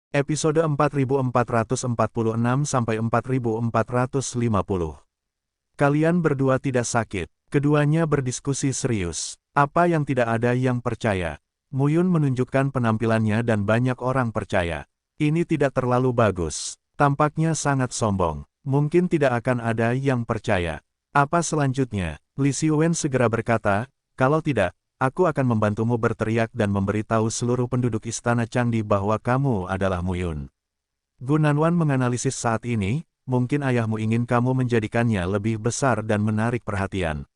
Episode 4446-4450. Kalian berdua tidak sakit. Keduanya berdiskusi serius. Apa yang tidak ada yang percaya? Muyun menunjukkan penampilannya dan banyak orang percaya. Ini tidak terlalu bagus. Tampaknya sangat sombong. Mungkin tidak akan ada yang percaya. Apa selanjutnya? Li Xiwen segera berkata, kalau tidak, aku akan membantumu berteriak dan memberitahu seluruh penduduk Istana Changdi bahwa kamu adalah Muyun. Gu Nanwan menganalisis saat ini, mungkin ayahmu ingin kamu menjadikannya lebih besar dan menarik perhatian.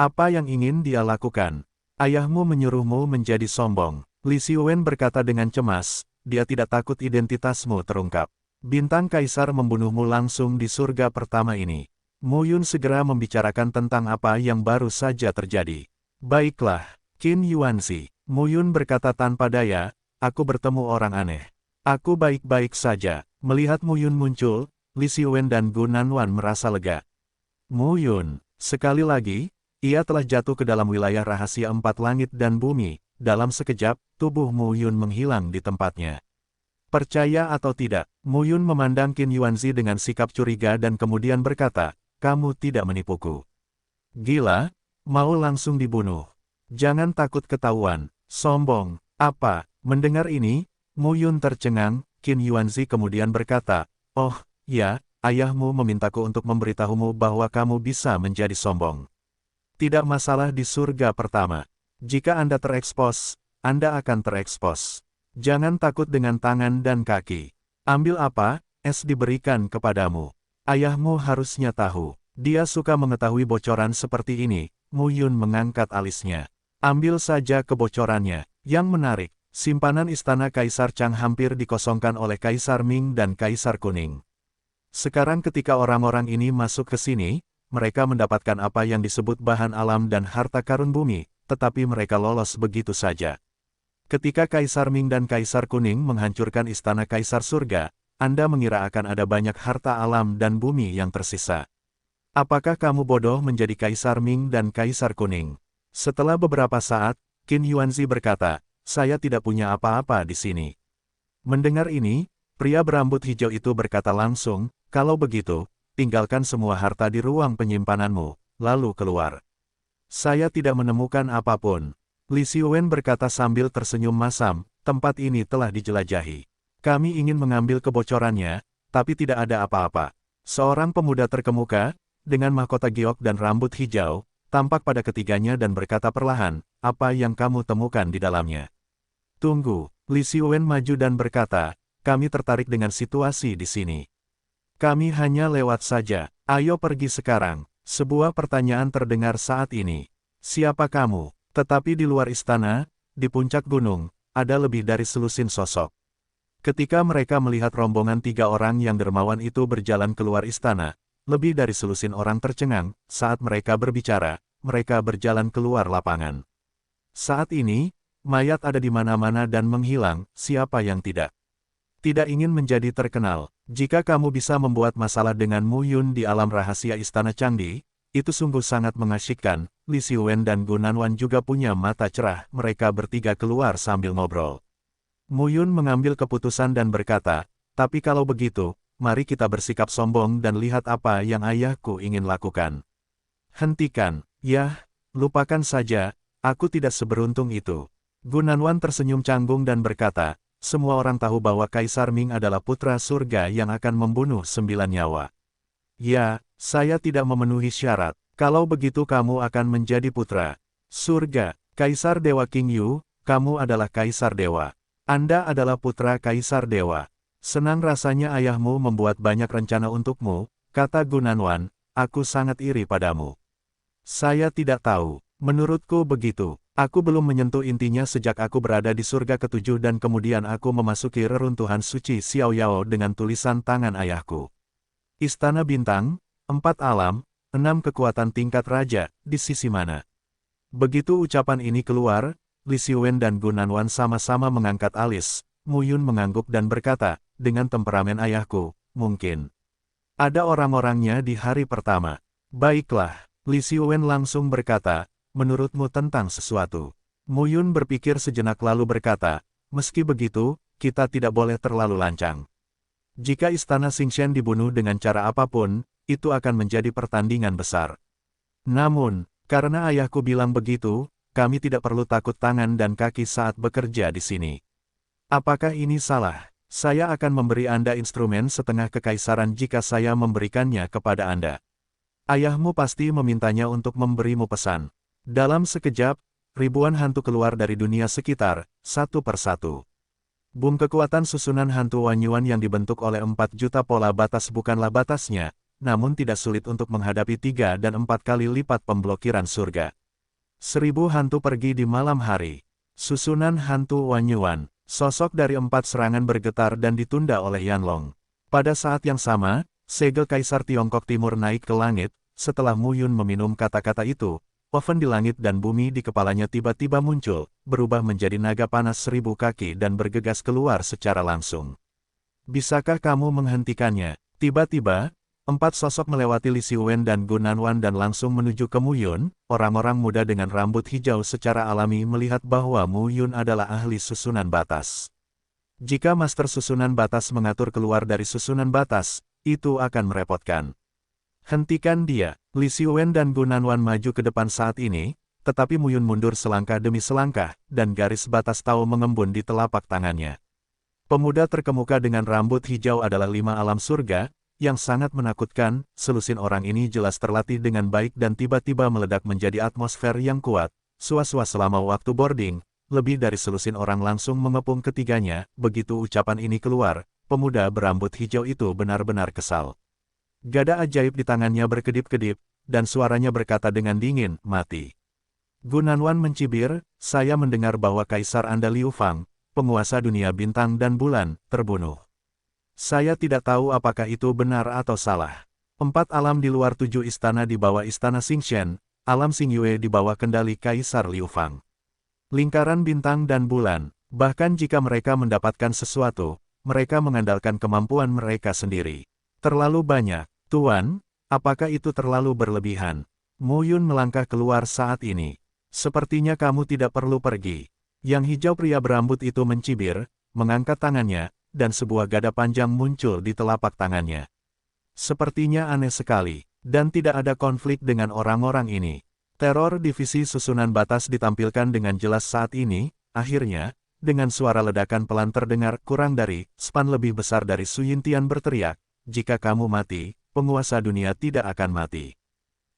Apa yang ingin dia lakukan? Ayahmu menyuruhmu menjadi sombong. Li Xiwen berkata dengan cemas, dia tidak takut identitasmu terungkap. Bintang Kaisar membunuhmu langsung di surga pertama ini. Muyun segera membicarakan tentang apa yang baru saja terjadi. Baiklah, Qin Yuanzi, Muyun berkata tanpa daya, aku bertemu orang aneh. Aku baik-baik saja. Melihat Muyun muncul, Li Xiwen dan Gu Nanwan merasa lega. Muyun, sekali lagi, ia telah jatuh ke dalam wilayah rahasia empat langit dan bumi. Dalam sekejap, tubuh Muyun menghilang di tempatnya. Percaya atau tidak, Muyun memandang Qin Yuanzi dengan sikap curiga dan kemudian berkata, kamu tidak menipuku. Gila? Mau langsung dibunuh. Jangan takut ketahuan. Sombong. Apa? Mendengar ini, Muyun tercengang. Qin Yuanzi kemudian berkata, oh, ya, ayahmu memintaku untuk memberitahumu bahwa kamu bisa menjadi sombong. Tidak masalah di surga pertama. Jika Anda terekspos, Anda akan terekspos. Jangan takut dengan tangan dan kaki. Ambil apa, es diberikan kepadamu. Ayahmu harusnya tahu. Dia suka mengetahui bocoran seperti ini. Muyun mengangkat alisnya. Ambil saja kebocorannya. Yang menarik, simpanan istana Kaisar Chang hampir dikosongkan oleh Kaisar Ming dan Kaisar Kuning. Sekarang ketika orang-orang ini masuk ke sini, mereka mendapatkan apa yang disebut bahan alam dan harta karun bumi, tetapi mereka lolos begitu saja. Ketika Kaisar Ming dan Kaisar Kuning menghancurkan istana Kaisar Surga, Anda mengira akan ada banyak harta alam dan bumi yang tersisa. Apakah kamu bodoh menjadi Kaisar Ming dan Kaisar Kuning? Setelah beberapa saat, Qin Yuanzi berkata, saya tidak punya apa-apa di sini. Mendengar ini, pria berambut hijau itu berkata langsung, kalau begitu, tinggalkan semua harta di ruang penyimpananmu, lalu keluar. Saya tidak menemukan apapun. Li Xiwen berkata sambil tersenyum masam, tempat ini telah dijelajahi. Kami ingin mengambil kebocorannya, tapi tidak ada apa-apa. Seorang pemuda terkemuka, dengan mahkota giok dan rambut hijau, tampak pada ketiganya dan berkata perlahan, apa yang kamu temukan di dalamnya? Tunggu, Li Xiwen maju dan berkata, kami tertarik dengan situasi di sini. Kami hanya lewat saja, ayo pergi sekarang. Sebuah pertanyaan terdengar saat ini. Siapa kamu? Tetapi di luar istana, di puncak gunung, ada lebih dari selusin sosok. Ketika mereka melihat rombongan tiga orang yang dermawan itu berjalan keluar istana, lebih dari selusin orang tercengang. Saat mereka berbicara, mereka berjalan keluar lapangan. Saat ini, mayat ada di mana-mana dan menghilang, siapa yang tidak? Tidak ingin menjadi terkenal. Jika kamu bisa membuat masalah dengan Muyun di alam rahasia Istana Changdi, itu sungguh sangat mengasyikkan. Li Xiwen dan Gu Nanwan juga punya mata cerah, mereka bertiga keluar sambil ngobrol. Muyun mengambil keputusan dan berkata, tapi kalau begitu, mari kita bersikap sombong dan lihat apa yang ayahku ingin lakukan. Hentikan, yah, lupakan saja, aku tidak seberuntung itu. Gu Nanwan tersenyum canggung dan berkata, semua orang tahu bahwa Kaisar Ming adalah putra surga yang akan membunuh 9 nyawa. Ya, saya tidak memenuhi syarat. Kalau begitu kamu akan menjadi putra surga. Kaisar Dewa King Yu, kamu adalah Kaisar Dewa. Anda adalah putra Kaisar Dewa. Senang rasanya ayahmu membuat banyak rencana untukmu, kata Gu Nanwan, aku sangat iri padamu. Saya tidak tahu, menurutku begitu. Aku belum menyentuh intinya sejak aku berada di surga ketujuh dan kemudian aku memasuki reruntuhan suci Xiao Yao dengan tulisan tangan ayahku. Istana Bintang, 4 alam, 6 kekuatan tingkat raja, di sisi mana? Begitu ucapan ini keluar, Li Xiwen dan Gu Nanwan sama-sama mengangkat alis. Muyun mengangguk dan berkata, dengan temperamen ayahku, mungkin ada orang-orangnya di hari pertama. Baiklah, Li Xiwen langsung berkata, menurutmu tentang sesuatu. Muyun berpikir sejenak lalu berkata, meski begitu, kita tidak boleh terlalu lancang. Jika Istana Xingchen dibunuh dengan cara apapun, itu akan menjadi pertandingan besar. Namun, karena ayahku bilang begitu, kami tidak perlu takut tangan dan kaki saat bekerja di sini. Apakah ini salah? Saya akan memberi Anda instrumen setengah kekaisaran jika saya memberikannya kepada Anda. Ayahmu pasti memintanya untuk memberimu pesan. Dalam sekejap, ribuan hantu keluar dari dunia sekitar, satu persatu. Boom kekuatan susunan hantu Wanyuan yang dibentuk oleh 4 juta pola batas bukanlah batasnya, namun tidak sulit untuk menghadapi 3 dan 4 kali lipat pemblokiran surga. 1000 hantu pergi di malam hari. Susunan hantu Wanyuan, sosok dari 4 serangan bergetar dan ditunda oleh Yanlong. Pada saat yang sama, segel Kaisar Tiongkok Timur naik ke langit. Setelah Mu Yun meminum kata-kata itu, oven di langit dan bumi di kepalanya tiba-tiba muncul, berubah menjadi naga panas 1000 kaki dan bergegas keluar secara langsung. Bisakah kamu menghentikannya? Tiba-tiba, 4 sosok melewati Li Xiwen dan Gu Nanwan dan langsung menuju ke Mu Yun. Orang-orang muda dengan rambut hijau secara alami melihat bahwa Mu Yun adalah ahli susunan batas. Jika master susunan batas mengatur keluar dari susunan batas, itu akan merepotkan. Hentikan dia. Li Xiwen dan Gu Nanwan maju ke depan saat ini, tetapi Mu Yun mundur selangkah demi selangkah, dan garis batas Tao mengembun di telapak tangannya. Pemuda terkemuka dengan rambut hijau adalah 5 alam surga, yang sangat menakutkan. Selusin orang ini jelas terlatih dengan baik dan tiba-tiba meledak menjadi atmosfer yang kuat. Suas-suas selama waktu boarding, lebih dari selusin orang langsung mengepung ketiganya. Begitu ucapan ini keluar, pemuda berambut hijau itu benar-benar kesal. Gada ajaib di tangannya berkedip-kedip, dan suaranya berkata dengan dingin, mati. Gu Nanwan mencibir, saya mendengar bahwa Kaisar Anda Liu Fang, penguasa dunia bintang dan bulan, terbunuh. Saya tidak tahu apakah itu benar atau salah. 4 alam di luar 7 istana di bawah Istana Xingchen, alam Xingyue di bawah kendali Kaisar Liu Fang. Lingkaran bintang dan bulan, bahkan jika mereka mendapatkan sesuatu, mereka mengandalkan kemampuan mereka sendiri. Terlalu banyak, Tuan, apakah itu terlalu berlebihan? Mu Yun melangkah keluar saat ini. Sepertinya kamu tidak perlu pergi. Yang hijau pria berambut itu mencibir, mengangkat tangannya, dan sebuah gada panjang muncul di telapak tangannya. Sepertinya aneh sekali, dan tidak ada konflik dengan orang-orang ini. Teror divisi susunan batas ditampilkan dengan jelas saat ini. Akhirnya, dengan suara ledakan pelan terdengar kurang dari span lebih besar dari Su Yintian berteriak, jika kamu mati, penguasa dunia tidak akan mati.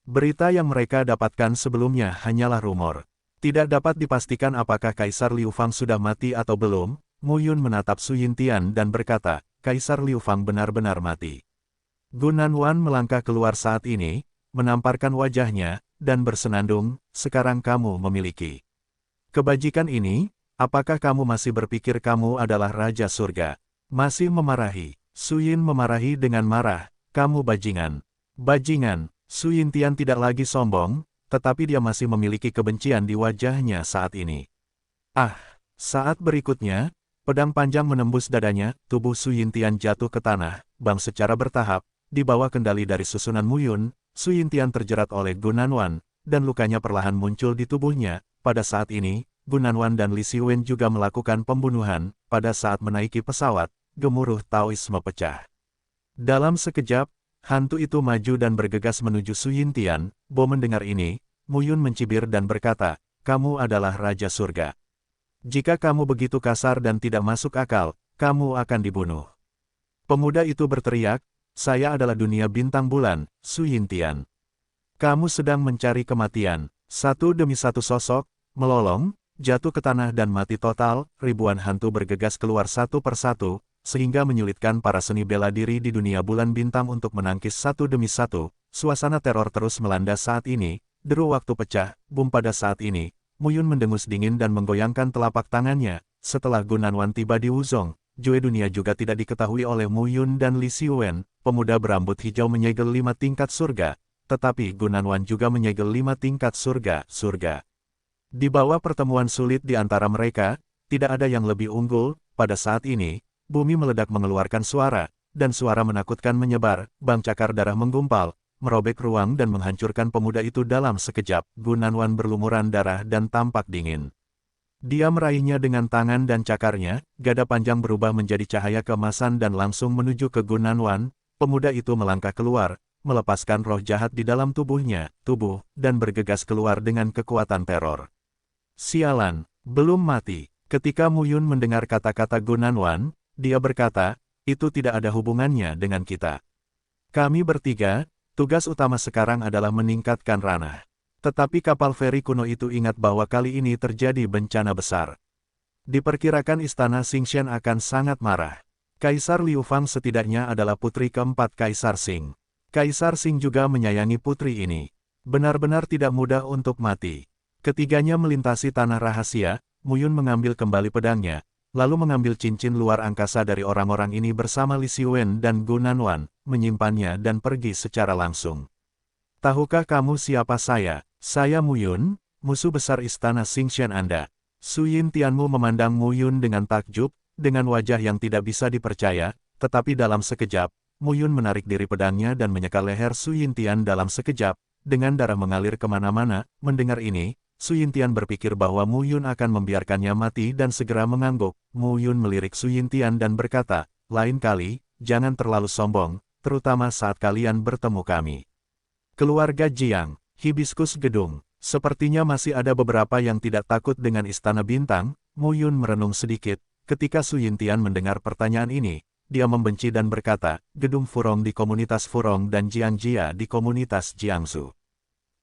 Berita yang mereka dapatkan sebelumnya hanyalah rumor. Tidak dapat dipastikan apakah Kaisar Liu Fang sudah mati atau belum. Mu Yun menatap Su Yintian dan berkata, Kaisar Liu Fang benar-benar mati. Gu Nanwan melangkah keluar saat ini, menamparkan wajahnya, dan bersenandung, sekarang kamu memiliki kebajikan ini. Apakah kamu masih berpikir kamu adalah Raja Surga? Masih memarahi? Su Yin memarahi dengan marah, kamu bajingan. Bajingan. Su Yintian tidak lagi sombong, tetapi dia masih memiliki kebencian di wajahnya saat ini. Saat berikutnya, pedang panjang menembus dadanya, tubuh Su Yintian jatuh ke tanah, bang secara bertahap, di bawah kendali dari susunan Mu Yun. Su Yintian terjerat oleh Gu Nanwan, dan lukanya perlahan muncul di tubuhnya. Pada saat ini, Gu Nanwan dan Li Xiwen juga melakukan pembunuhan. Pada saat menaiki pesawat, gemuruh Taoisme pecah. Dalam sekejap, hantu itu maju dan bergegas menuju Su Yintian. Bo mendengar ini, Mu Yun mencibir dan berkata, kamu adalah Raja Surga. Jika kamu begitu kasar dan tidak masuk akal, kamu akan dibunuh. Pemuda itu berteriak, saya adalah dunia bintang bulan, Su Yintian. Kamu sedang mencari kematian. Satu demi satu sosok, melolong, jatuh ke tanah dan mati total. Ribuan hantu bergegas keluar satu persatu, sehingga menyulitkan para seni bela diri di dunia bulan bintang untuk menangkis satu demi satu. Suasana teror terus melanda saat ini, deru waktu pecah, boom pada saat ini. Mu Yun mendengus dingin dan menggoyangkan telapak tangannya. Setelah Gu Nanwan tiba di Wuzong, Jue dunia juga tidak diketahui oleh Mu Yun dan Li Xiwen. Pemuda berambut hijau menyegel 5 tingkat surga, tetapi Gu Nanwan juga menyegel 5 tingkat surga. Di bawah pertemuan sulit di antara mereka, tidak ada yang lebih unggul. Pada saat ini, bumi meledak mengeluarkan suara, dan suara menakutkan menyebar, bang cakar darah menggumpal, merobek ruang dan menghancurkan pemuda itu dalam sekejap. Gu Nanwan berlumuran darah dan tampak dingin. Dia meraihnya dengan tangan dan cakarnya, gada panjang berubah menjadi cahaya keemasan dan langsung menuju ke Gunanwan. Pemuda itu melangkah keluar, melepaskan roh jahat di dalam tubuhnya, dan bergegas keluar dengan kekuatan teror. Sialan, belum mati. Ketika Muyun mendengar kata-kata Gunanwan, dia berkata, itu tidak ada hubungannya dengan kita. Kami bertiga, tugas utama sekarang adalah meningkatkan ranah. Tetapi kapal feri kuno itu ingat bahwa kali ini terjadi bencana besar. Diperkirakan istana Xingshan akan sangat marah. Kaisar Liu Fang setidaknya adalah putri keempat Kaisar Qing. Kaisar Qing juga menyayangi putri ini. Benar-benar tidak mudah untuk mati. Ketiganya melintasi tanah rahasia, Muyun mengambil kembali pedangnya, lalu mengambil cincin luar angkasa dari orang-orang ini bersama Li Xiwen dan Gunanwan, menyimpannya dan pergi secara langsung. Tahukah kamu siapa saya? Saya Muyun, musuh besar istana Xingshan Anda. Su Yintianmu memandang Muyun dengan takjub, dengan wajah yang tidak bisa dipercaya, tetapi dalam sekejap, Muyun menarik diri pedangnya dan menyeka leher Su Yintian dalam sekejap, dengan darah mengalir kemana-mana. Mendengar ini, Su Yintian berpikir bahwa Muyun akan membiarkannya mati dan segera mengangguk. Muyun melirik Su Yintian dan berkata, lain kali, jangan terlalu sombong, terutama saat kalian bertemu kami. Keluarga Jiang, Hibiskus Gedung, sepertinya masih ada beberapa yang tidak takut dengan Istana Bintang. Muyun merenung sedikit. Ketika Su Yintian mendengar pertanyaan ini, dia membenci dan berkata, Gedung Furong di komunitas Furong dan Jiangjia di komunitas Jiangsu.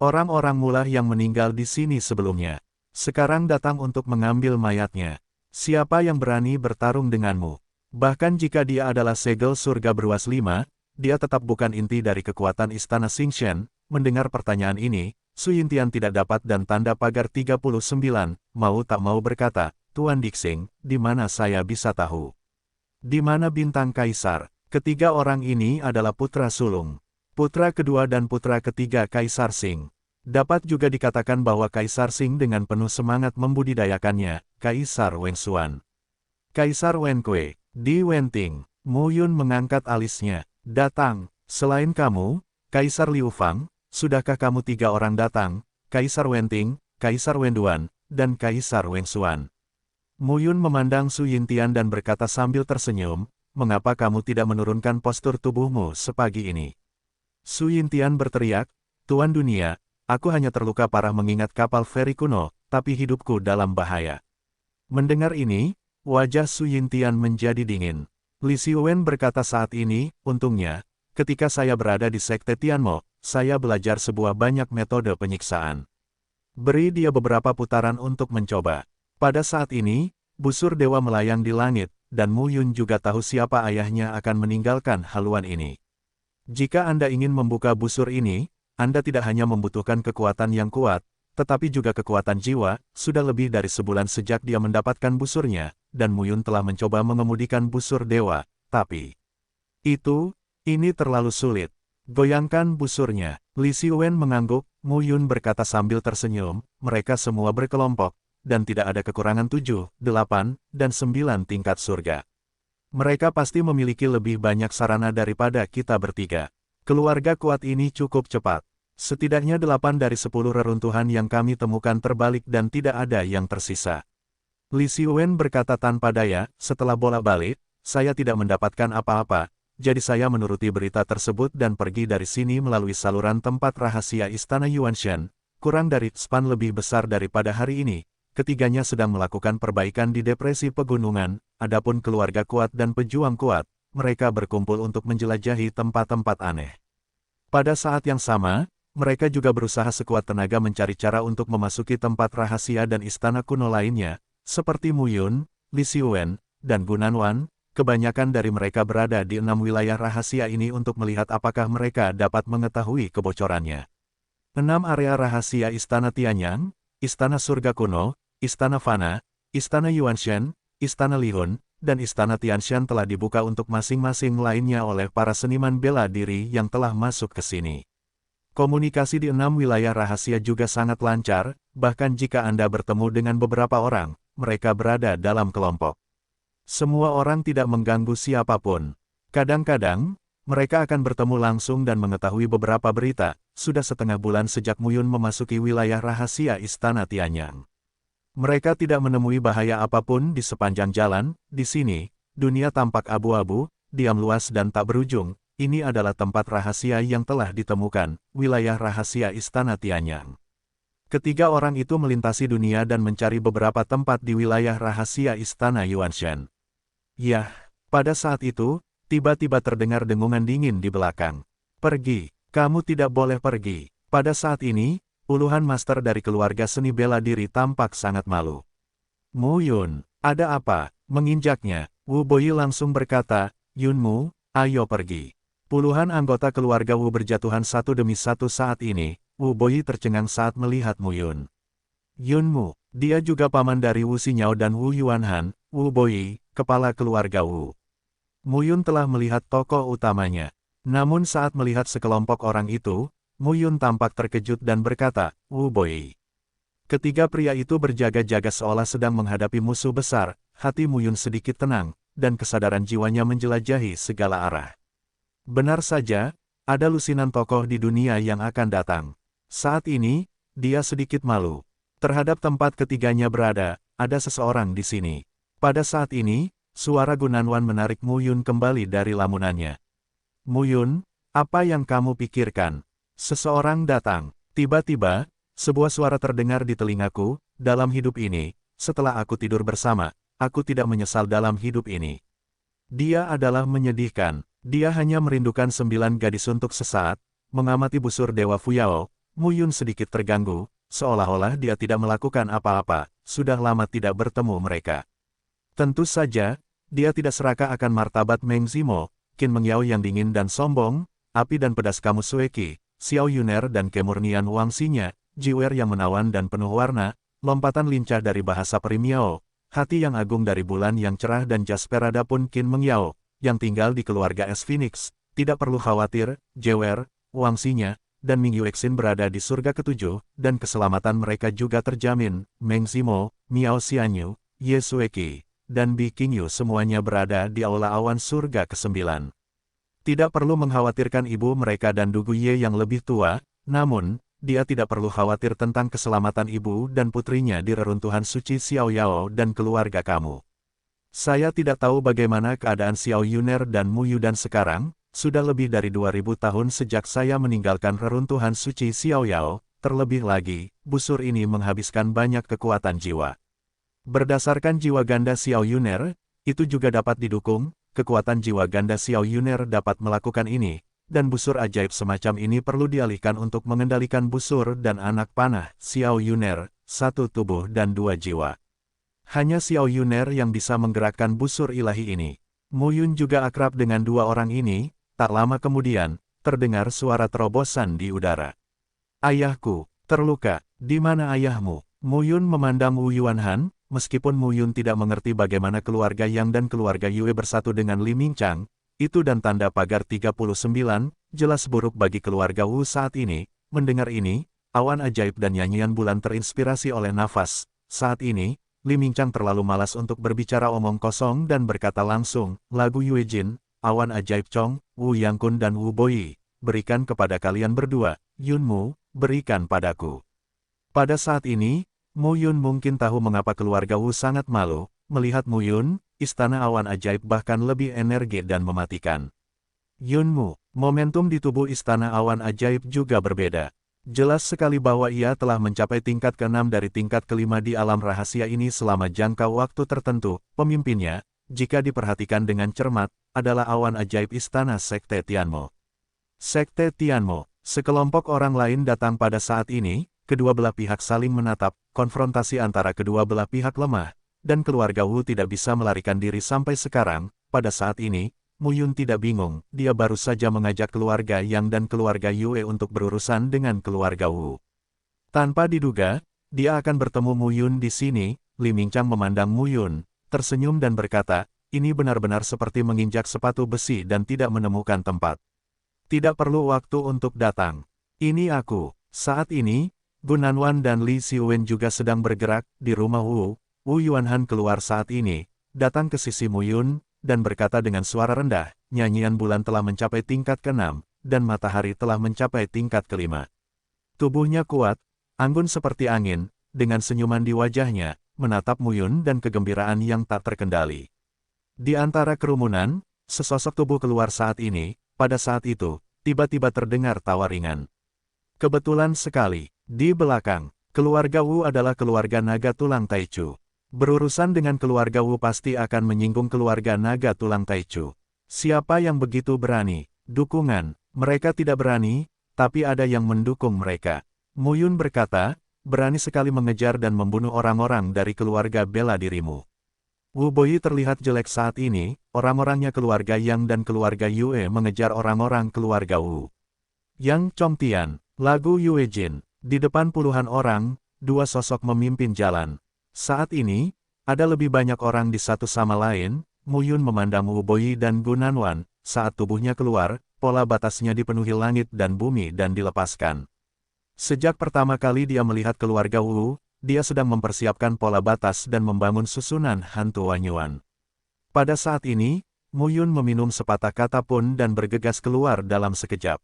Orang-orang mula yang meninggal di sini sebelumnya, sekarang datang untuk mengambil mayatnya. Siapa yang berani bertarung denganmu? Bahkan jika dia adalah segel surga berwas 5, dia tetap bukan inti dari kekuatan Istana Xingshan. Mendengar pertanyaan ini, Su Yintian tidak dapat dan tanda pagar 39, mau tak mau berkata, Tuan Dixing, di mana saya bisa tahu? Di mana bintang kaisar? Ketiga orang ini adalah putra sulung. Putra kedua dan putra ketiga Kaisar Qing. Dapat juga dikatakan bahwa Kaisar Qing dengan penuh semangat membudidayakannya, Kaisar Wengsuan. Kaisar Wenkui, Di Wenting. Muyun mengangkat alisnya. Datang, selain kamu, Kaisar Liu Fang, sudahkah kamu 3 orang datang, Kaisar Wenting, Kaisar Wenduan, dan Kaisar Wengsuan? Muyun memandang Su Yintian dan berkata sambil tersenyum, mengapa kamu tidak menurunkan postur tubuhmu sepagi ini? Su Yintian berteriak, Tuan Dunia, aku hanya terluka parah mengingat kapal feri kuno, tapi hidupku dalam bahaya. Mendengar ini, wajah Su Yintian menjadi dingin. Li Xiwen berkata saat ini, untungnya, ketika saya berada di Sekte Tianmo, saya belajar sebuah banyak metode penyiksaan. Beri dia beberapa putaran untuk mencoba. Pada saat ini, busur dewa melayang di langit, dan Muyun juga tahu siapa ayahnya akan meninggalkan haluan ini. Jika Anda ingin membuka busur ini, Anda tidak hanya membutuhkan kekuatan yang kuat, tetapi juga kekuatan jiwa. Sudah lebih dari sebulan sejak dia mendapatkan busurnya, dan Muyun telah mencoba mengemudikan busur dewa, tapi ini terlalu sulit. Goyangkan busurnya. Li Xiwen mengangguk, Muyun berkata sambil tersenyum, mereka semua berkelompok, dan tidak ada kekurangan 7, 8, dan 9 tingkat surga. Mereka pasti memiliki lebih banyak sarana daripada kita bertiga. Keluarga kuat ini cukup cepat. Setidaknya 8 dari 10 reruntuhan yang kami temukan terbalik dan tidak ada yang tersisa. Li Xiwen berkata tanpa daya, setelah bolak-balik, saya tidak mendapatkan apa-apa, jadi saya menuruti berita tersebut dan pergi dari sini melalui saluran tempat rahasia Istana Yuanshan, kurang dari span lebih besar daripada hari ini. Ketiganya sedang melakukan perbaikan di depresi pegunungan, adapun keluarga kuat dan pejuang kuat, mereka berkumpul untuk menjelajahi tempat-tempat aneh. Pada saat yang sama, mereka juga berusaha sekuat tenaga mencari cara untuk memasuki tempat rahasia dan istana kuno lainnya, seperti Muyun, Li Xiwen, dan Gunanwan. Kebanyakan dari mereka berada di 6 wilayah rahasia ini untuk melihat apakah mereka dapat mengetahui kebocorannya. 6 area rahasia Istana Tianyang, Istana Surga Kuno, Istana Fana, Istana Yuanshan, Istana Lihun, dan Istana Tianshan telah dibuka untuk masing-masing lainnya oleh para seniman bela diri yang telah masuk ke sini. Komunikasi di 6 wilayah rahasia juga sangat lancar, bahkan jika Anda bertemu dengan beberapa orang, mereka berada dalam kelompok. Semua orang tidak mengganggu siapapun. Kadang-kadang, mereka akan bertemu langsung dan mengetahui beberapa berita. Sudah setengah bulan sejak Muyun memasuki wilayah rahasia Istana Tianyang. Mereka tidak menemui bahaya apapun di sepanjang jalan. Di sini, dunia tampak abu-abu, diam luas dan tak berujung. Ini adalah tempat rahasia yang telah ditemukan, wilayah rahasia Istana Tianyang. Ketiga orang itu melintasi dunia dan mencari beberapa tempat di wilayah rahasia Istana Yuanshan. Yah, pada saat itu, tiba-tiba terdengar dengungan dingin di belakang. Pergi, kamu tidak boleh pergi. Pada saat ini, puluhan master dari keluarga seni bela diri tampak sangat malu. Mu Yun, ada apa? Menginjaknya, Wu Boyi langsung berkata, Yunmu, ayo pergi. Puluhan anggota keluarga Wu berjatuhan satu demi satu saat ini. Wu Boyi tercengang saat melihat Mu Yun. Yunmu, dia juga paman dari Wu Xinyao dan Wu Yuanhan. Wu Boyi, kepala keluarga Wu. Mu Yun telah melihat tokoh utamanya. Namun saat melihat sekelompok orang itu, Mu Yun tampak terkejut dan berkata, Wu Boyi. Ketiga pria itu berjaga-jaga seolah sedang menghadapi musuh besar. Hati Mu Yun sedikit tenang, dan kesadaran jiwanya menjelajahi segala arah. Benar saja, ada lusinan tokoh di dunia yang akan datang. Saat ini, dia sedikit malu. Terhadap tempat ketiganya berada, ada seseorang di sini. Pada saat ini, suara Gunanwan menarik Mu Yun kembali dari lamunannya. Mu Yun, apa yang kamu pikirkan? Seseorang datang. Tiba-tiba, sebuah suara terdengar di telingaku, dalam hidup ini, setelah aku tidur bersama, aku tidak menyesal dalam hidup ini. Dia adalah menyedihkan. Dia hanya merindukan 9 gadis untuk sesaat, mengamati busur Dewa Fuyao. Mu Yun sedikit terganggu, seolah-olah dia tidak melakukan apa-apa, sudah lama tidak bertemu mereka. Tentu saja, dia tidak serakah akan martabat Meng Zimo, Qin Mengyao yang dingin dan sombong, api dan pedas kamu Sueki, Xiao Yuner dan kemurnian Wang Xinya, jiwer yang menawan dan penuh warna, lompatan lincah dari bahasa peri Miao, hati yang agung dari bulan yang cerah dan jas perada pun Qin Mengyao, yang tinggal di keluarga S Phoenix, tidak perlu khawatir, jiwer, Wang Xinya, dan Ming Yuexin berada di surga ketujuh, dan keselamatan mereka juga terjamin. Meng Zimo, Miao Xianyu, Ye Sueki, dan Bi Qingyu semuanya berada di aula awan surga ke-9. Tidak perlu mengkhawatirkan ibu mereka dan Dugu Ye yang lebih tua, namun, dia tidak perlu khawatir tentang keselamatan ibu dan putrinya di reruntuhan suci Xiao Yao dan keluarga kamu. Saya tidak tahu bagaimana keadaan Xiao Yuner dan Mu Yu dan sekarang, sudah lebih dari 2000 tahun sejak saya meninggalkan reruntuhan suci Xiao Yao, terlebih lagi, busur ini menghabiskan banyak kekuatan jiwa. Berdasarkan jiwa ganda Xiao Yuner, itu juga dapat didukung, kekuatan jiwa ganda Xiao Yuner dapat melakukan ini, dan busur ajaib semacam ini perlu dialihkan untuk mengendalikan busur dan anak panah, Xiao Yuner, satu tubuh dan 2 jiwa. Hanya Xiao Yuner yang bisa menggerakkan busur ilahi ini. Mu Yun juga akrab dengan 2 orang ini. Tak lama kemudian, terdengar suara terobosan di udara. Ayahku, terluka, di mana ayahmu? Mu Yun memandang Wu Yuanhan, meskipun Mu Yun tidak mengerti bagaimana keluarga Yang dan keluarga Yue bersatu dengan Li Mingchang, itu dan tanda pagar 39, jelas buruk bagi keluarga Wu saat ini. Mendengar ini, awan ajaib dan nyanyian bulan terinspirasi oleh nafas. Saat ini, Li Mingchang terlalu malas untuk berbicara omong kosong dan berkata langsung, lagu Yue Jin, awan ajaib Chong, Wu Yangkun dan Wu Boyi, berikan kepada kalian berdua, Yunmu, berikan padaku. Pada saat ini, Mu Yun mungkin tahu mengapa keluarga Wu sangat malu, melihat Mu Yun, istana awan ajaib bahkan lebih energi dan mematikan. Yunmu, momentum di tubuh istana awan ajaib juga berbeda. Jelas sekali bahwa ia telah mencapai tingkat ke-6 dari tingkat ke-5 di alam rahasia ini selama jangka waktu tertentu. Pemimpinnya, jika diperhatikan dengan cermat, adalah awan ajaib istana Sekte Tianmo. Sekte Tianmo, sekelompok orang lain datang pada saat ini, kedua belah pihak saling menatap, konfrontasi antara kedua belah pihak lemah, dan keluarga Wu tidak bisa melarikan diri sampai sekarang. Pada saat ini, Mu Yun tidak bingung, dia baru saja mengajak keluarga Yang dan keluarga Yue untuk berurusan dengan keluarga Wu. Tanpa diduga, dia akan bertemu Mu Yun di sini. Li Mingchang memandang Mu Yun, tersenyum dan berkata, ini benar-benar seperti menginjak sepatu besi dan tidak menemukan tempat. Tidak perlu waktu untuk datang. Ini aku. Saat ini, Gunanwan dan Li Xiuwen juga sedang bergerak di rumah Wu. Wu Yuanhan keluar saat ini, datang ke sisi Mu Yun, dan berkata dengan suara rendah, nyanyian bulan telah mencapai tingkat ke-6, dan matahari telah mencapai tingkat ke-5. Tubuhnya kuat, anggun seperti angin, dengan senyuman di wajahnya, menatap Mu Yun dan kegembiraan yang tak terkendali. Di antara kerumunan, sesosok tubuh keluar saat ini. Pada saat itu, tiba-tiba terdengar tawa ringan. Kebetulan sekali, di belakang, keluarga Wu adalah keluarga naga tulang Taichu. Berurusan dengan keluarga Wu pasti akan menyinggung keluarga naga tulang Taichu. Siapa yang begitu berani? Dukungan. Mereka tidak berani, tapi ada yang mendukung mereka. Mu Yun berkata, berani sekali mengejar dan membunuh orang-orang dari keluarga bela dirimu. Wu Boyi terlihat jelek saat ini, orang-orangnya keluarga Yang dan keluarga Yue mengejar orang-orang keluarga Wu. Yang Chongtian, lagu Yue Jin, di depan puluhan orang, dua sosok memimpin jalan. Saat ini, ada lebih banyak orang di satu sama lain. Mu Yun memandang Wu Boyi dan Gu Nanwan, saat tubuhnya keluar, pola batasnya dipenuhi langit dan bumi dan dilepaskan. Sejak pertama kali dia melihat keluarga Wu, dia sedang mempersiapkan pola batas dan membangun susunan hantu Wanyuan. Pada saat ini, Mu Yun meminum sepatah kata pun dan bergegas keluar dalam sekejap.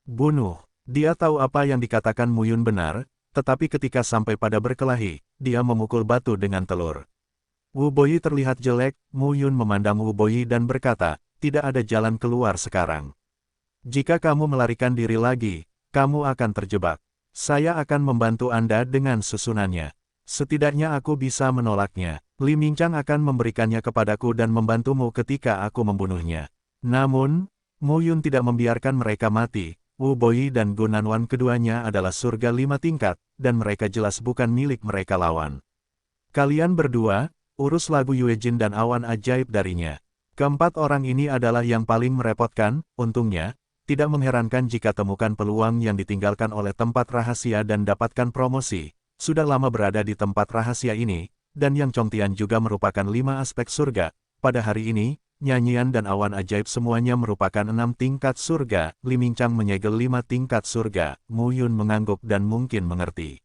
Bunuh. Dia tahu apa yang dikatakan Mu Yun benar, tetapi ketika sampai pada berkelahi, dia memukul batu dengan telur. Wu Boyi terlihat jelek. Mu Yun memandang Wu Boyi dan berkata, tidak ada jalan keluar sekarang. Jika kamu melarikan diri lagi, kamu akan terjebak. Saya akan membantu Anda dengan susunannya. Setidaknya aku bisa menolaknya. Li Mingchang akan memberikannya kepadaku dan membantumu ketika aku membunuhnya. Namun, Mu Yun tidak membiarkan mereka mati. Wu Boyi dan Gu Nanwan keduanya adalah surga 5 tingkat, dan mereka jelas bukan milik mereka lawan. Kalian berdua, urus lagu Yue Jin dan awan ajaib darinya. Keempat orang ini adalah yang paling merepotkan. Untungnya, tidak mengherankan jika temukan peluang yang ditinggalkan oleh tempat rahasia dan dapatkan promosi. Sudah lama berada di tempat rahasia ini, dan Yang Chongtian juga merupakan 5 aspek surga. Pada hari ini, nyanyian dan awan ajaib semuanya merupakan 6 tingkat surga. Li Mingchang menyegel 5 tingkat surga. Mu Yun mengangguk dan mungkin mengerti.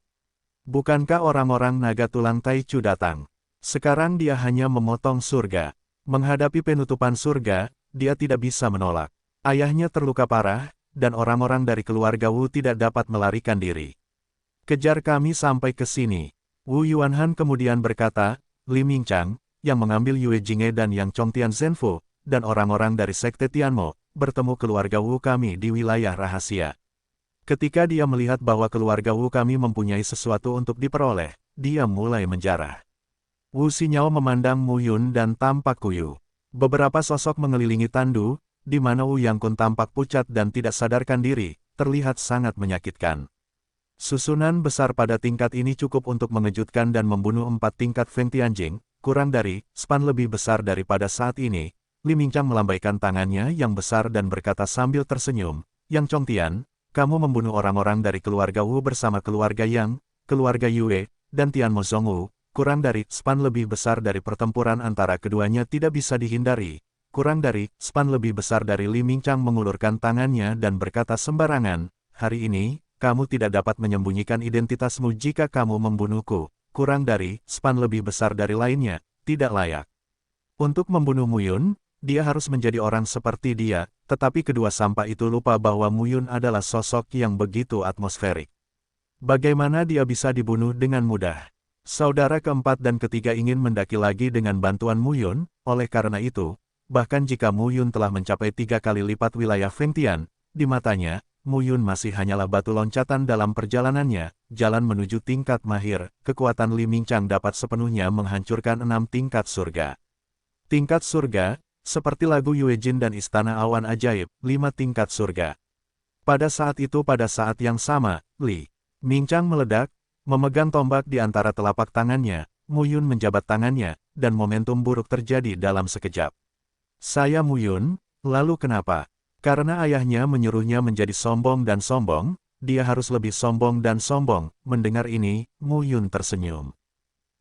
Bukankah orang-orang naga tulang Taichu datang? Sekarang dia hanya memotong surga. Menghadapi penutupan surga, dia tidak bisa menolak. Ayahnya terluka parah, dan orang-orang dari keluarga Wu tidak dapat melarikan diri. Kejar kami sampai ke sini. Wu Yuanhan kemudian berkata, Li Mingchang, yang mengambil Yue Jinghe dan Yang Chongtian Zhenfu, dan orang-orang dari Sekte Tianmo, bertemu keluarga Wu kami di wilayah rahasia. Ketika dia melihat bahwa keluarga Wu kami mempunyai sesuatu untuk diperoleh, dia mulai menjarah. Wu Xinyao memandang Mu Yun dan tampak kuyu. Beberapa sosok mengelilingi tandu, di mana Wu Yangkun tampak pucat dan tidak sadarkan diri, terlihat sangat menyakitkan. Susunan besar pada tingkat ini cukup untuk mengejutkan dan membunuh 4 tingkat Feng Tianjing, kurang dari, span lebih besar daripada saat ini. Li Mingchang melambaikan tangannya yang besar dan berkata sambil tersenyum, Yang Chongtian, kamu membunuh orang-orang dari keluarga Wu bersama keluarga Yang, keluarga Yue, dan Tianmo Zhongwu. Kurang dari, span lebih besar dari pertempuran antara keduanya tidak bisa dihindari. Kurang dari, span lebih besar dari. Li Mingchang mengulurkan tangannya dan berkata sembarangan, hari ini, kamu tidak dapat menyembunyikan identitasmu jika kamu membunuhku. Kurang dari, span lebih besar dari lainnya, tidak layak. Untuk membunuh Mu Yun, dia harus menjadi orang seperti dia, tetapi kedua sampah itu lupa bahwa Mu Yun adalah sosok yang begitu atmosferik. Bagaimana dia bisa dibunuh dengan mudah? Saudara keempat dan ketiga ingin mendaki lagi dengan bantuan Mu Yun, oleh karena itu, bahkan jika Mu Yun telah mencapai 3 kali lipat wilayah Feng Tian, di matanya, Mu Yun masih hanyalah batu loncatan dalam perjalanannya, jalan menuju tingkat mahir. Kekuatan Li Mingchang dapat sepenuhnya menghancurkan 6 tingkat surga. Tingkat surga, seperti lagu Yue Jin dan Istana Awan Ajaib, 5 tingkat surga. Pada saat itu pada saat yang sama, Li Mingchang meledak, memegang tombak di antara telapak tangannya. Mu Yun menjabat tangannya, dan momentum buruk terjadi dalam sekejap. Saya Mu Yun, lalu kenapa? Karena ayahnya menyuruhnya menjadi sombong dan sombong, dia harus lebih sombong dan sombong. Mendengar ini, Mu Yun tersenyum.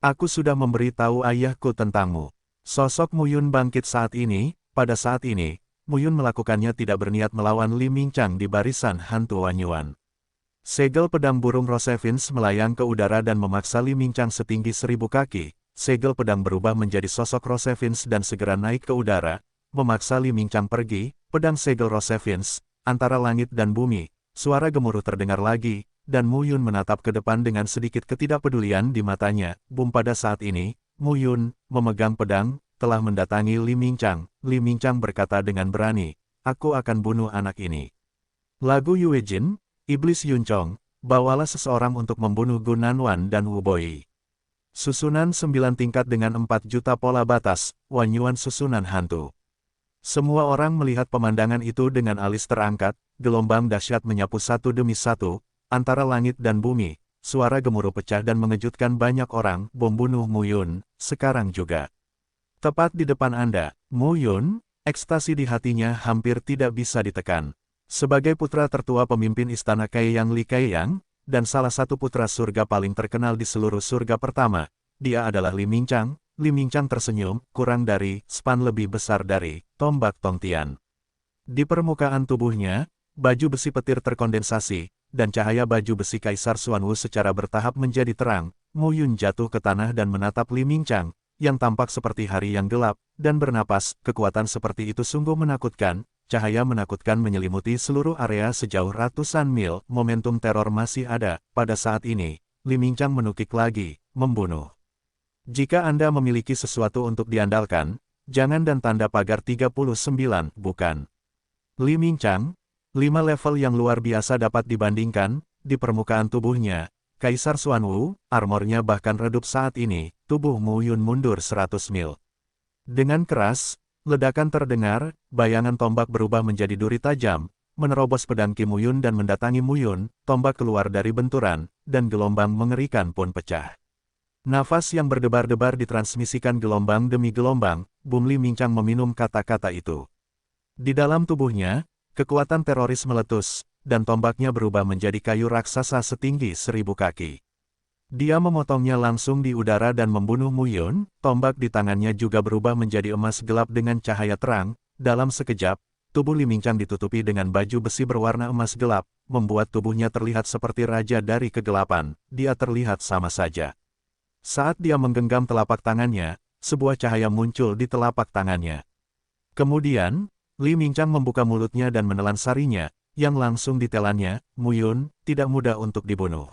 Aku sudah memberitahu ayahku tentangmu. Sosok Mu Yun bangkit saat ini. Pada saat ini, Mu Yun melakukannya tidak berniat melawan Li Mingchang di barisan hantu Wanyuan. Segel pedang burung Rosevins melayang ke udara dan memaksa Li Mingchang setinggi 1000 kaki. Segel pedang berubah menjadi sosok Rosevins dan segera naik ke udara, memaksa Li Mingchang pergi. Pedang segel Rosevins, antara langit dan bumi, suara gemuruh terdengar lagi, dan Mu Yun menatap ke depan dengan sedikit ketidakpedulian di matanya. Boom, pada saat ini, Mu Yun, memegang pedang, telah mendatangi Li Mingchang. Li Mingchang berkata dengan berani, "Aku akan bunuh anak ini." Lagu Yue Jin, Iblis Yuncong, bawalah seseorang untuk membunuh Gu Nanwan dan Wu Boyi. Susunan 9 tingkat dengan 4 juta pola batas, Wan Yuan susunan hantu. Semua orang melihat pemandangan itu dengan alis terangkat, gelombang dahsyat menyapu satu demi satu, antara langit dan bumi, suara gemuruh pecah dan mengejutkan banyak orang. Bom bunuh Mu Yun, sekarang juga. Tepat di depan Anda, Mu Yun, ekstasi di hatinya hampir tidak bisa ditekan. Sebagai putra tertua pemimpin istana Kaiyang Li Kaiyang, dan salah satu putra surga paling terkenal di seluruh surga pertama, dia adalah Li Mingchang. Li Mingchang tersenyum, kurang dari span lebih besar dari tombak Tongtian. Di permukaan tubuhnya, baju besi petir terkondensasi, dan cahaya baju besi Kaisar Xuanwu secara bertahap menjadi terang. Mu Yun jatuh ke tanah dan menatap Li Mingchang, yang tampak seperti hari yang gelap, dan bernapas. Kekuatan seperti itu sungguh menakutkan. Cahaya menakutkan menyelimuti seluruh area sejauh ratusan mil. Momentum teror masih ada. Pada saat ini, Li Mingchang menukik lagi, membunuh. Jika Anda memiliki sesuatu untuk diandalkan, jangan dan tanda pagar 39, bukan. Li Mingchang, 5 level yang luar biasa dapat dibandingkan, di permukaan tubuhnya, Kaisar Xuanwu, armornya bahkan redup saat ini, tubuh Mu Yun mundur 100 mil. Dengan keras, ledakan terdengar, bayangan tombak berubah menjadi duri tajam, menerobos pedang Ki Mu Yun dan mendatangi Mu Yun, tombak keluar dari benturan, dan gelombang mengerikan pun pecah. Nafas yang berdebar-debar ditransmisikan gelombang demi gelombang. Boom, Li Mingchang meminum kata-kata itu. Di dalam tubuhnya, kekuatan teroris meletus, dan tombaknya berubah menjadi kayu raksasa setinggi 1000 kaki. Dia memotongnya langsung di udara dan membunuh Mu Yun. Tombak di tangannya juga berubah menjadi emas gelap dengan cahaya terang. Dalam sekejap, tubuh Li Mingchang ditutupi dengan baju besi berwarna emas gelap, membuat tubuhnya terlihat seperti raja dari kegelapan. Dia terlihat sama saja. Saat dia menggenggam telapak tangannya, sebuah cahaya muncul di telapak tangannya. Kemudian, Li Mingchang membuka mulutnya dan menelan sarinya, yang langsung ditelannya. Mu Yun, tidak mudah untuk dibunuh.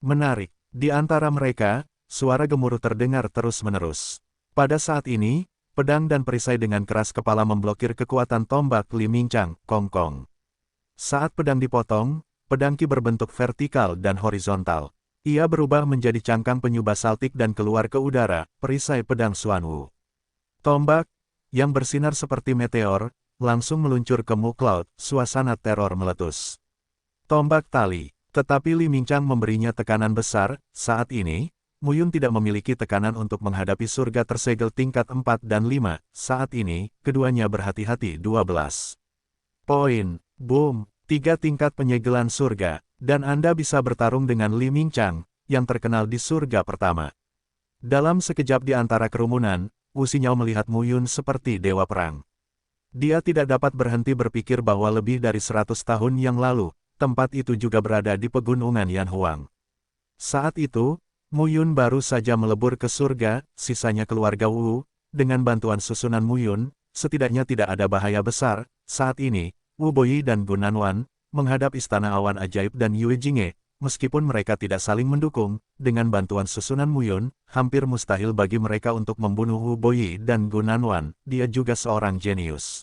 Menarik. Di antara mereka, suara gemuruh terdengar terus-menerus. Pada saat ini, pedang dan perisai dengan keras kepala memblokir kekuatan tombak Li Mingchang. Kong-kong. Saat pedang dipotong, pedang Ki berbentuk vertikal dan horizontal. Ia berubah menjadi cangkang penyu basaltik dan keluar ke udara, perisai pedang Xuanwu. Tombak, yang bersinar seperti meteor, langsung meluncur ke Mu Cloud. Suasana teror meletus. Tombak tali. Tetapi Li Mingchang memberinya tekanan besar. Saat ini, Mu Yun tidak memiliki tekanan untuk menghadapi surga tersegel tingkat 4 dan 5. Saat ini, keduanya berhati-hati. 12 poin. Boom. 3 tingkat penyegelan surga, dan Anda bisa bertarung dengan Li Mingchang, yang terkenal di surga pertama. Dalam sekejap di antara kerumunan, Wu Xinyao melihat Mu Yun seperti dewa perang. Dia tidak dapat berhenti berpikir bahwa lebih dari 100 tahun yang lalu, tempat itu juga berada di pegunungan Yanhuang. Saat itu, Mu Yun baru saja melebur ke surga, sisanya keluarga Wu. Dengan bantuan susunan Mu Yun, setidaknya tidak ada bahaya besar. Saat ini, Wu Boyi dan Gu Nanwan menghadap istana awan ajaib dan Yue Jinghe. Meskipun mereka tidak saling mendukung, dengan bantuan susunan Mu Yun, hampir mustahil bagi mereka untuk membunuh Wu Boyi dan Gu Nanwan. Dia juga seorang jenius.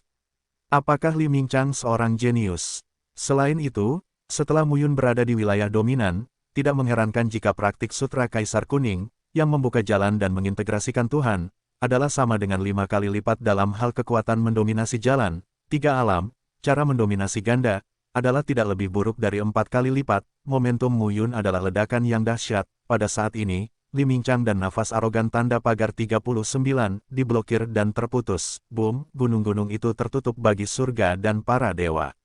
Apakah Li Mingchang seorang jenius? Selain itu, setelah Mu Yun berada di wilayah dominan, tidak mengherankan jika praktik Sutra Kaisar Kuning, yang membuka jalan dan mengintegrasikan Tuhan, adalah sama dengan 5 kali lipat dalam hal kekuatan mendominasi jalan, 3 alam. Cara mendominasi ganda, adalah tidak lebih buruk dari 4 kali lipat. Momentum Mu Yun adalah ledakan yang dahsyat. Pada saat ini, Li Mingchang dan nafas arogan tanda pagar 39, diblokir dan terputus. Boom, gunung-gunung itu tertutup bagi surga dan para dewa.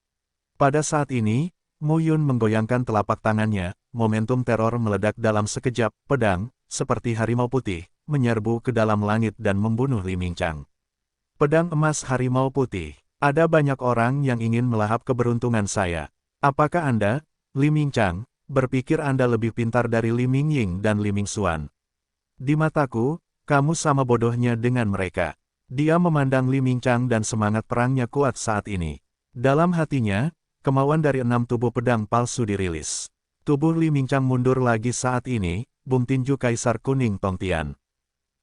Pada saat ini, Mu Yun menggoyangkan telapak tangannya, momentum teror meledak dalam sekejap. Pedang, seperti harimau putih, menyerbu ke dalam langit dan membunuh Li Mingchang. Pedang emas harimau putih. Ada banyak orang yang ingin melahap keberuntungan saya. Apakah Anda, Li Mingchang, berpikir Anda lebih pintar dari Li Mingying dan Li Mingxuan? Di mataku, kamu sama bodohnya dengan mereka. Dia memandang Li Mingchang dan semangat perangnya kuat saat ini. Dalam hatinya, kemauan dari 6 tubuh pedang palsu dirilis. Tubuh Li Mingchang mundur lagi saat ini, bum tinju Kaisar Kuning Tongtian.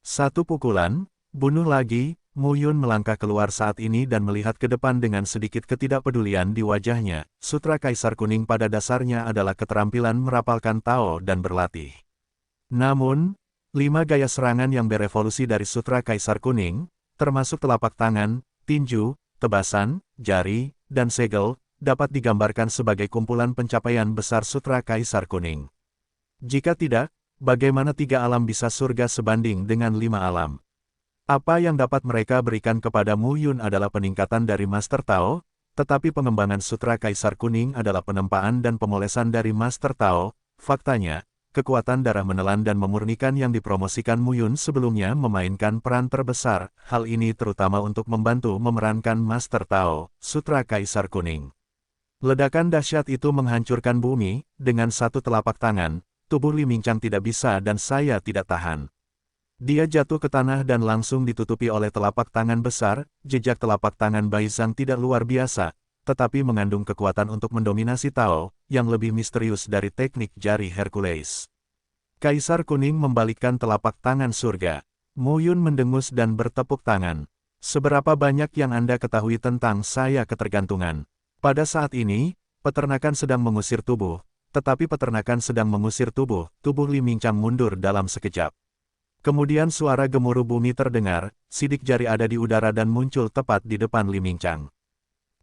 Satu pukulan, bunuh lagi, Mu Yun melangkah keluar saat ini dan melihat ke depan dengan sedikit ketidakpedulian di wajahnya. Sutra Kaisar Kuning pada dasarnya adalah keterampilan merapalkan Tao dan berlatih. Namun, 5 gaya serangan yang berevolusi dari Sutra Kaisar Kuning, termasuk telapak tangan, tinju, tebasan, jari, dan segel, dapat digambarkan sebagai kumpulan pencapaian besar Sutra Kaisar Kuning. Jika tidak, bagaimana 3 alam bisa surga sebanding dengan 5 alam? Apa yang dapat mereka berikan kepada Mu Yun adalah peningkatan dari Master Tao, tetapi pengembangan Sutra Kaisar Kuning adalah penempaan dan pemolesan dari Master Tao. Faktanya, kekuatan darah menelan dan memurnikan yang dipromosikan Mu Yun sebelumnya memainkan peran terbesar, hal ini terutama untuk membantu memerankan Master Tao, Sutra Kaisar Kuning. Ledakan dahsyat itu menghancurkan bumi, dengan satu telapak tangan, tubuh Li Mingchang tidak bisa dan saya tidak tahan. Dia jatuh ke tanah dan langsung ditutupi oleh telapak tangan besar. Jejak telapak tangan Bai Zhang tidak luar biasa, tetapi mengandung kekuatan untuk mendominasi Tao, yang lebih misterius dari teknik jari Hercules. Kaisar Kuning membalikkan telapak tangan surga. Mu Yun mendengus dan bertepuk tangan. Seberapa banyak yang Anda ketahui tentang saya ketergantungan? Pada saat ini, peternakan sedang mengusir tubuh, tetapi peternakan sedang mengusir tubuh Li Mingchang mundur dalam sekejap. Kemudian suara gemuruh bumi terdengar, sidik jari ada di udara dan muncul tepat di depan Li Mingchang.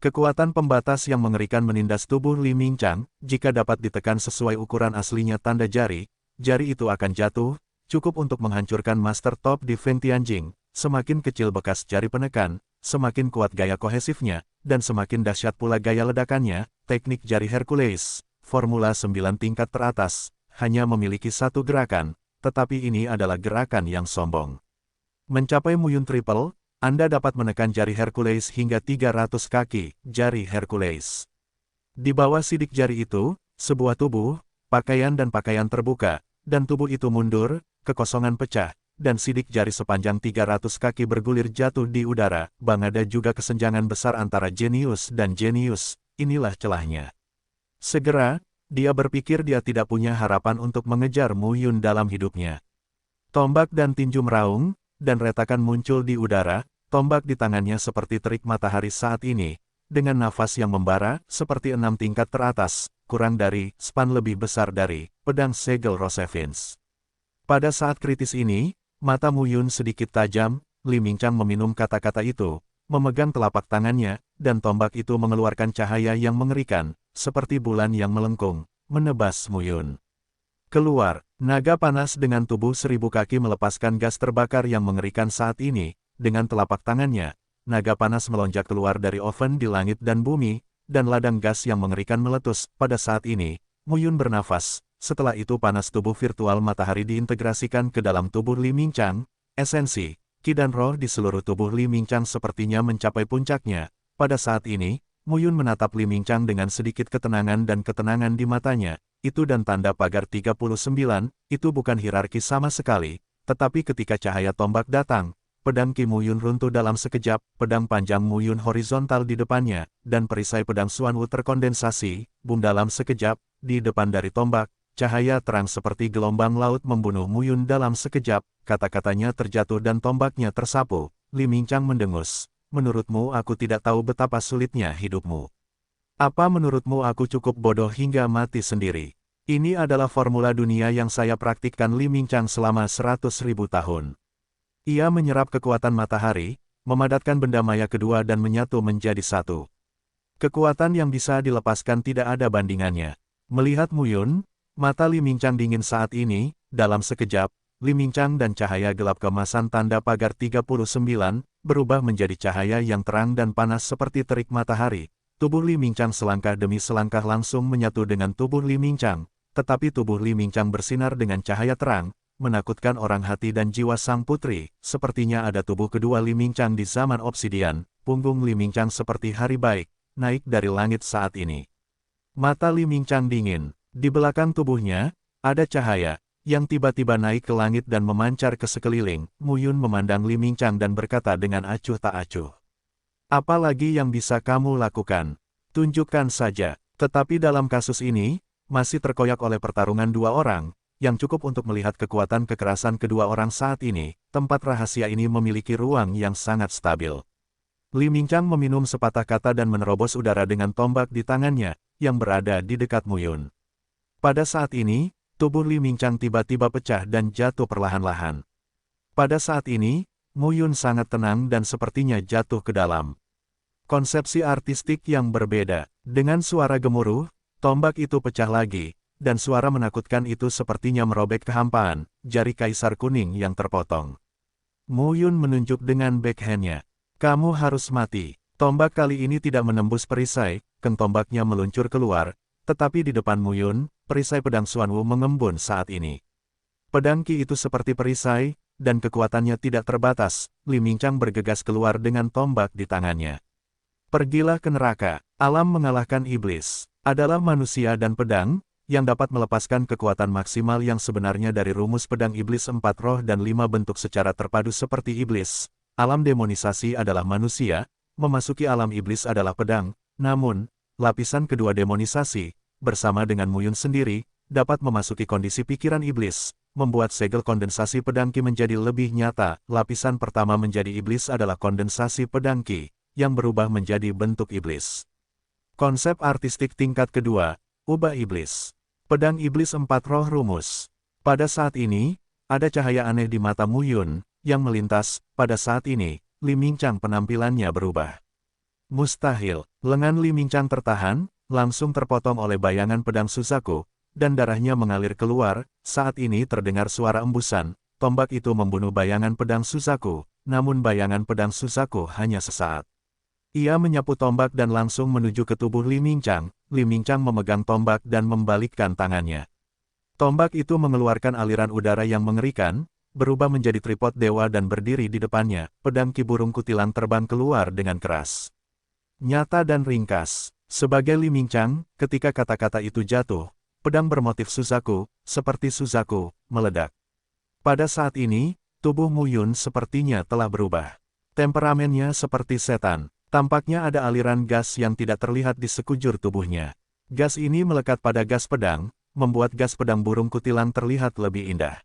Kekuatan pembatas yang mengerikan menindas tubuh Li Mingchang. Jika dapat ditekan sesuai ukuran aslinya tanda jari, jari itu akan jatuh, cukup untuk menghancurkan Master Top di Feng Tianjing. Semakin kecil bekas jari penekan, semakin kuat gaya kohesifnya, dan semakin dahsyat pula gaya ledakannya. Teknik jari Hercules, formula 9 tingkat teratas, hanya memiliki satu gerakan, tetapi ini adalah gerakan yang sombong. Mencapai Mu Yun Triple, Anda dapat menekan jari Hercules hingga 300 kaki, jari Hercules. Di bawah sidik jari itu, sebuah tubuh, pakaian dan pakaian terbuka, dan tubuh itu mundur, kekosongan pecah, dan sidik jari sepanjang 300 kaki bergulir jatuh di udara. Ada juga kesenjangan besar antara jenius dan jenius, inilah celahnya. Segera, dia berpikir dia tidak punya harapan untuk mengejar Mu Yun dalam hidupnya. Tombak dan tinju meraung, dan retakan muncul di udara. Tombak di tangannya seperti terik matahari saat ini, dengan nafas yang membara, seperti 6 tingkat teratas, kurang dari, span lebih besar dari, pedang segel Rosevins. Pada saat kritis ini, mata Mu Yun sedikit tajam. Li Mingchang meminum kata-kata itu, memegang telapak tangannya, dan tombak itu mengeluarkan cahaya yang mengerikan, seperti bulan yang melengkung, menebas Mu Yun. Keluar, naga panas dengan tubuh 1000 kaki melepaskan gas terbakar yang mengerikan saat ini. Dengan telapak tangannya, naga panas melonjak keluar dari oven di langit dan bumi, dan ladang gas yang mengerikan meletus. Pada saat ini, Mu Yun bernafas. Setelah itu panas tubuh virtual matahari diintegrasikan ke dalam tubuh Li Mingchang. Esensi, ki dan roh di seluruh tubuh Li Mingchang sepertinya mencapai puncaknya. Pada saat ini, Mu Yun menatap Li Mingchang dengan sedikit ketenangan dan ketenangan di matanya. Itu dan tanda pagar 39, itu bukan hierarki sama sekali. Tetapi ketika cahaya tombak datang, pedang Ki Mu Yun runtuh dalam sekejap, pedang panjang Mu Yun horizontal di depannya, dan perisai pedang Xuan Wu terkondensasi, bum dalam sekejap, di depan dari tombak. Cahaya terang seperti gelombang laut membunuh Mu Yun dalam sekejap, kata-katanya terjatuh dan tombaknya tersapu. Li Mingchang mendengus. Menurutmu aku tidak tahu betapa sulitnya hidupmu. Apa menurutmu aku cukup bodoh hingga mati sendiri? Ini adalah formula dunia yang saya praktikkan Li Mingchang selama 100.000 tahun. Ia menyerap kekuatan matahari, memadatkan benda maya kedua dan menyatu menjadi satu. Kekuatan yang bisa dilepaskan tidak ada bandingannya. Melihat Mu Yun, mata Li Mingchang dingin saat ini. Dalam sekejap, Li Mingchang dan cahaya gelap kemasan tanda pagar 39, berubah menjadi cahaya yang terang dan panas seperti terik matahari. Tubuh Li Mingchang selangkah demi selangkah langsung menyatu dengan tubuh Li Mingchang, tetapi tubuh Li Mingchang bersinar dengan cahaya terang, menakutkan orang hati dan jiwa sang putri. Sepertinya ada tubuh kedua Li Mingchang di zaman obsidian. Punggung Li Mingchang seperti hari baik, naik dari langit saat ini. Mata Li Mingchang dingin. Di belakang tubuhnya, ada cahaya yang tiba-tiba naik ke langit dan memancar ke sekeliling. Mu Yun memandang Li Mingchang dan berkata dengan acuh tak acuh. Apa lagi yang bisa kamu lakukan? Tunjukkan saja. Tetapi dalam kasus ini, masih terkoyak oleh pertarungan dua orang, yang cukup untuk melihat kekuatan kekerasan kedua orang saat ini. Tempat rahasia ini memiliki ruang yang sangat stabil. Li Mingchang meminum sepatah kata dan menerobos udara dengan tombak di tangannya, yang berada di dekat Muyun. Pada saat ini, tubuh Li Mingchang tiba-tiba pecah dan jatuh perlahan-lahan. Pada saat ini, Muyun sangat tenang dan sepertinya jatuh ke dalam konsepsi artistik yang berbeda. Dengan suara gemuruh, tombak itu pecah lagi, dan suara menakutkan itu sepertinya merobek kehampaan, jari kaisar kuning yang terpotong. Muyun menunjuk dengan backhand-nya. Kamu harus mati. Tombak kali ini tidak menembus perisai, tombaknya meluncur keluar, tetapi di depan Muyun, perisai pedang Xuanwu mengembun saat ini. Pedang Qi itu seperti perisai, dan kekuatannya tidak terbatas. Li Mingchang bergegas keluar dengan tombak di tangannya. Pergilah ke neraka. Alam mengalahkan iblis. Adalah manusia dan pedang, yang dapat melepaskan kekuatan maksimal yang sebenarnya dari rumus pedang iblis 4 roh dan 5 bentuk secara terpadu seperti iblis. Alam demonisasi adalah manusia, memasuki alam iblis adalah pedang, namun, lapisan kedua demonisasi, bersama dengan Muyun sendiri, dapat memasuki kondisi pikiran iblis, membuat segel kondensasi pedang Qi menjadi lebih nyata. Lapisan pertama menjadi iblis adalah kondensasi pedang Qi, yang berubah menjadi bentuk iblis. Konsep artistik tingkat kedua, ubah iblis. Pedang iblis 4 roh rumus. Pada saat ini, ada cahaya aneh di mata Muyun, yang melintas. Pada saat ini, Li Mingchang penampilannya berubah. Mustahil, lengan Li Mingchang tertahan, langsung terpotong oleh bayangan pedang Suzaku, dan darahnya mengalir keluar. Saat ini terdengar suara embusan, tombak itu membunuh bayangan pedang Suzaku, namun bayangan pedang Suzaku hanya sesaat. Ia menyapu tombak dan langsung menuju ke tubuh Li Mingchang. Li Mingchang memegang tombak dan membalikkan tangannya. Tombak itu mengeluarkan aliran udara yang mengerikan, berubah menjadi tripod dewa dan berdiri di depannya. Pedang Qi burung kutilang terbang keluar dengan keras. Nyata dan ringkas. Sebagai Li Mingchang, ketika kata-kata itu jatuh, pedang bermotif Suzaku, seperti Suzaku, meledak. Pada saat ini, tubuh Muyun sepertinya telah berubah. Temperamennya seperti setan. Tampaknya ada aliran gas yang tidak terlihat di sekujur tubuhnya. Gas ini melekat pada gas pedang, membuat gas pedang burung kutilang terlihat lebih indah.